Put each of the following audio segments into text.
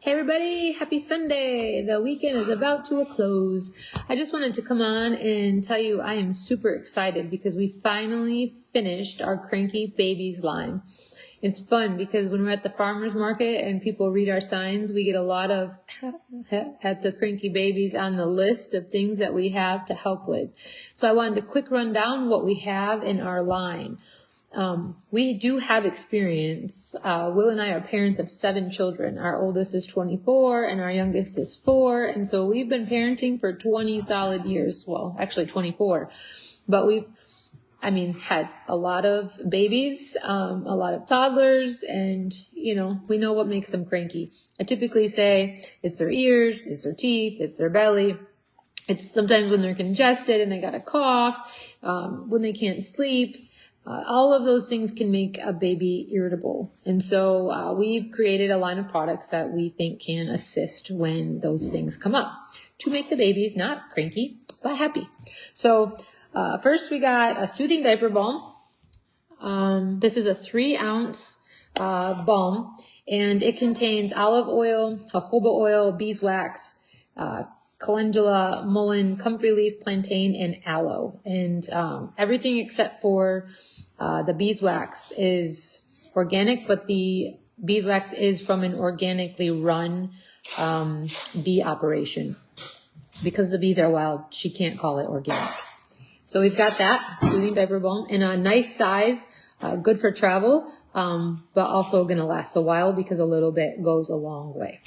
Hey everybody, happy Sunday. The weekend is about to a close. I just wanted to come on and tell you I am super excited because we finally finished our Cranky Babies line. It's fun because when we're at the farmer's market and people read our signs, we get a lot of at the Cranky Babies on the list of things that we have to help with. So I wanted to quick run down what we have in our line. We do have experience. Will and I are parents of 7 children. Our oldest is 24 and our youngest is 4. And so we've been parenting for 20 solid years. Well, actually 24, but we've had a lot of babies, a lot of toddlers, and, we know what makes them cranky. I typically say it's their ears, it's their teeth, it's their belly. It's sometimes when they're congested and they got a cough, when they can't sleep. All of those things can make a baby irritable. And so we've created a line of products that we think can assist when those things come up to make the babies not cranky, but happy. So first we got a soothing diaper balm. This is a 3-ounce balm, and it contains olive oil, jojoba oil, beeswax, calendula, mullein, comfrey leaf, plantain, and aloe. And everything except for the beeswax is organic, but the beeswax is from an organically run bee operation. Because the bees are wild, she can't call it organic. So we've got that soothing diaper balm in a nice size, good for travel, but also going to last a while because a little bit goes a long way.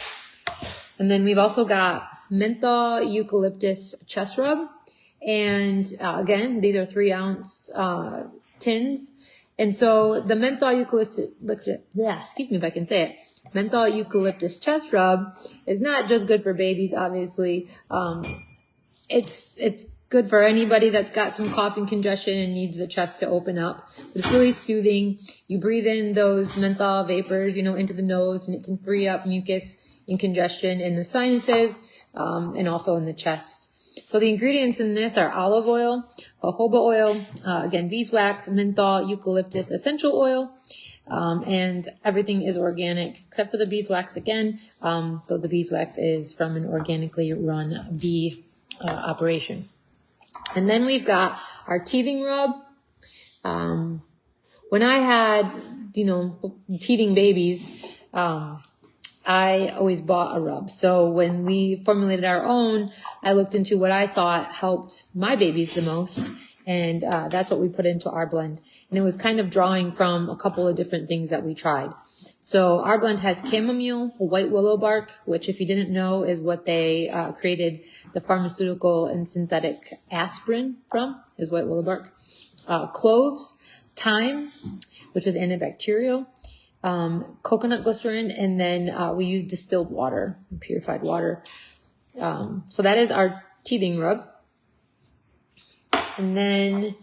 And then we've also got menthol eucalyptus chest rub. And again, these are 3-ounce tins. And so the menthol eucalyptus, excuse me if I can say it, menthol eucalyptus chest rub is not just good for babies, obviously. It's good for anybody that's got some cough and congestion and needs the chest to open up. It's really soothing. You breathe in those menthol vapors, into the nose, and it can free up mucus and congestion in the sinuses, and also in the chest. So the ingredients in this are olive oil, jojoba oil, again, beeswax, menthol, eucalyptus, essential oil, and everything is organic except for the beeswax again, though the beeswax is from an organically run bee operation. And then we've got our teething rub. When I had, teething babies, I always bought a rub. So when we formulated our own, I looked into what I thought helped my babies the most. And that's what we put into our blend. And it was kind of drawing from a couple of different things that we tried. So our blend has chamomile, white willow bark, which if you didn't know is what they created the pharmaceutical and synthetic aspirin from, is white willow bark. Cloves, thyme, which is antibacterial, coconut glycerin, and then we use distilled water, purified water. So that is our teething rub. And then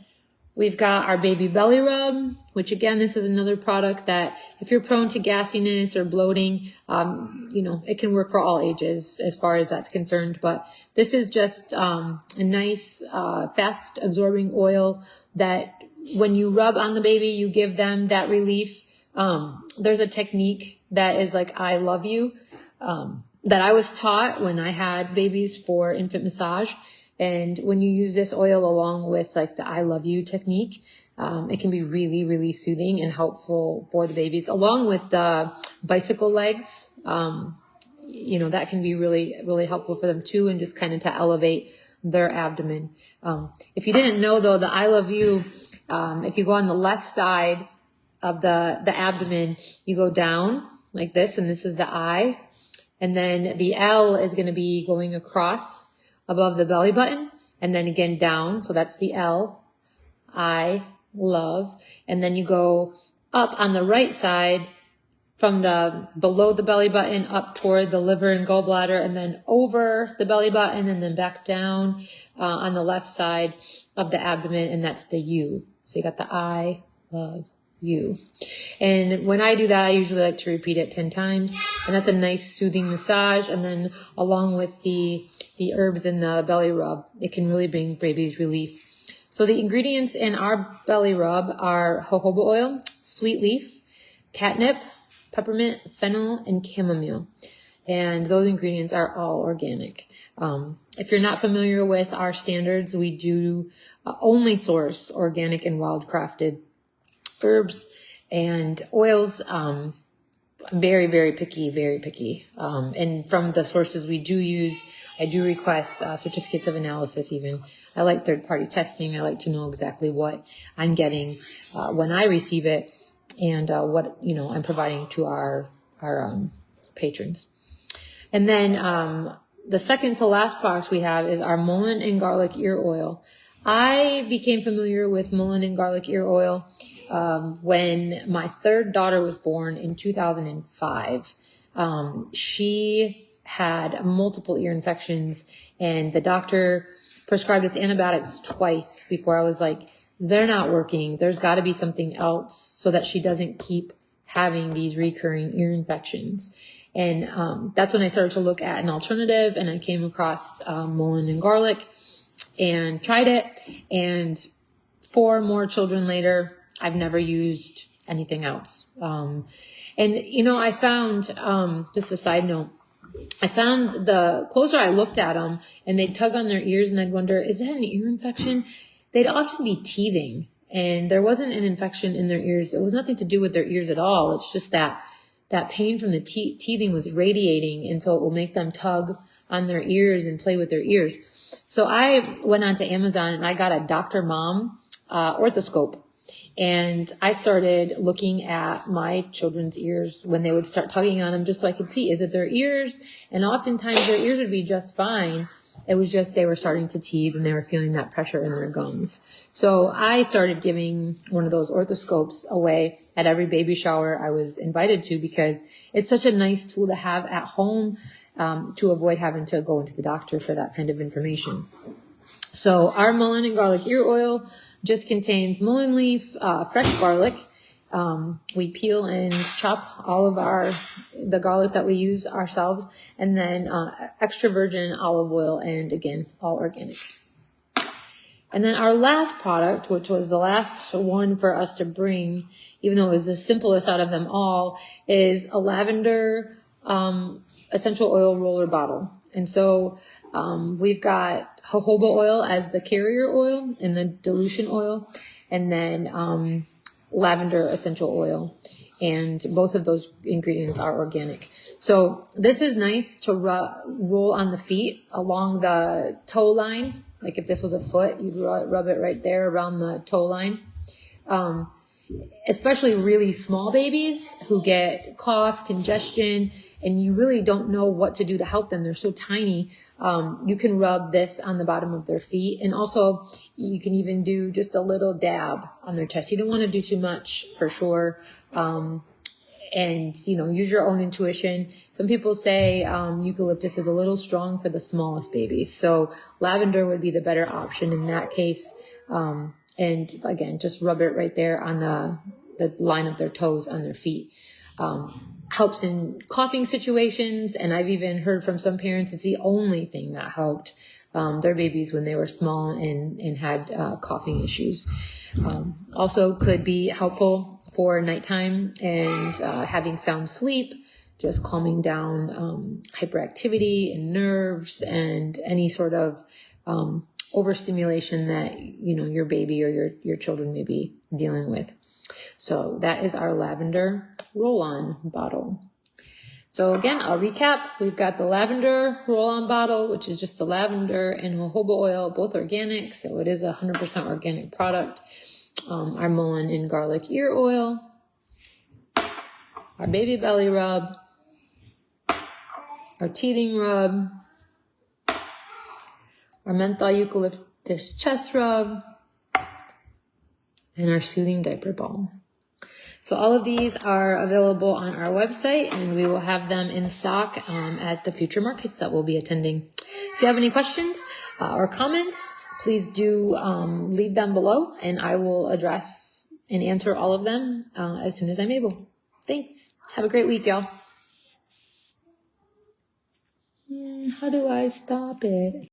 we've got our baby belly rub, which again, this is another product that if you're prone to gassiness or bloating, it can work for all ages as far as that's concerned. But this is just a nice, fast absorbing oil that when you rub on the baby, you give them that relief. There's a technique that is like, I love you, that I was taught when I had babies for infant massage. And when you use this oil along with like the I love you technique, it can be really, really soothing and helpful for the babies, along with the bicycle legs. That can be really, really helpful for them too, and just kind of to elevate their abdomen. If you didn't know though, the I love you, if you go on the left side of the abdomen, you go down like this, and this is the I, and then the L is going to be going across above the belly button, and then again down. So that's the L, I love. And then you go up on the right side from below the belly button up toward the liver and gallbladder, and then over the belly button, and then back down on the left side of the abdomen, and that's the U. So you got the I love you. And when I do that, I usually like to repeat it 10 times, and that's a nice soothing massage. And then along with the herbs in the belly rub, it can really bring babies relief. So the ingredients in our belly rub are jojoba oil, sweet leaf, catnip, peppermint, fennel, and chamomile. and those ingredients are all organic. If you're not familiar with our standards, we do only source organic and wild crafted herbs and oils. I'm very, very picky, very picky. And from the sources we do use, I do request certificates of analysis even. I like third-party testing. I like to know exactly what I'm getting when I receive it and what, I'm providing to our patrons. And then the second to last product we have is our mullein and garlic ear oil. I became familiar with mullein and garlic ear oil when my third daughter was born in 2005. She had multiple ear infections, and the doctor prescribed us antibiotics twice before I was like, they're not working. There's got to be something else so that she doesn't keep having these recurring ear infections. And that's when I started to look at an alternative, and I came across mullein and garlic and tried it. And 4 more children later, I've never used anything else. And, I found, just a side note, I found the closer I looked at them and they'd tug on their ears and I'd wonder, is that an ear infection? They'd often be teething, and there wasn't an infection in their ears. It was nothing to do with their ears at all. It's just that pain from the teething was radiating, and so it will make them tug on their ears and play with their ears. So I went onto Amazon and I got a Dr. Mom orthoscope. And I started looking at my children's ears when they would start tugging on them, just so I could see, is it their ears? And oftentimes their ears would be just fine. It was just they were starting to teeth and they were feeling that pressure in their gums. So I started giving one of those orthoscopes away at every baby shower I was invited to, because it's such a nice tool to have at home to avoid having to go into the doctor for that kind of information. So our mullein and garlic ear oil just contains mullein leaf, fresh garlic. We peel and chop all of the garlic that we use ourselves, and then extra virgin olive oil, and again, all organic. And then our last product, which was the last one for us to bring, even though it was the simplest out of them all, is a lavender essential oil roller bottle. And so we've got jojoba oil as the carrier oil and the dilution oil, and then lavender essential oil. And both of those ingredients are organic. So this is nice to roll on the feet along the toe line. Like if this was a foot, you'd rub it right there around the toe line. Especially really small babies who get cough, congestion, and you really don't know what to do to help them. They're so tiny. You can rub this on the bottom of their feet. And also you can even do just a little dab on their chest. You don't want to do too much for sure. And, use your own intuition. Some people say eucalyptus is a little strong for the smallest babies. So lavender would be the better option in that case. And again, just rub it right there on the line of their toes on their feet. Helps in coughing situations. And I've even heard from some parents it's the only thing that helped their babies when they were small and had coughing issues. Also could be helpful for nighttime and having sound sleep, just calming down hyperactivity and nerves and any sort of overstimulation that your baby or your children may be dealing with. So that is our lavender roll-on bottle. So again, I'll recap. We've got the lavender roll-on bottle, which is just the lavender and jojoba oil, both organic, so it is a 100% organic product. Our mullein and garlic ear oil, our baby belly rub, our teething rub, our menthol eucalyptus chest rub, and our soothing diaper balm. So all of these are available on our website, and we will have them in stock at the future markets that we'll be attending. If you have any questions or comments, please do leave them below, and I will address and answer all of them as soon as I'm able. Thanks. Have a great week, y'all. How do I stop it?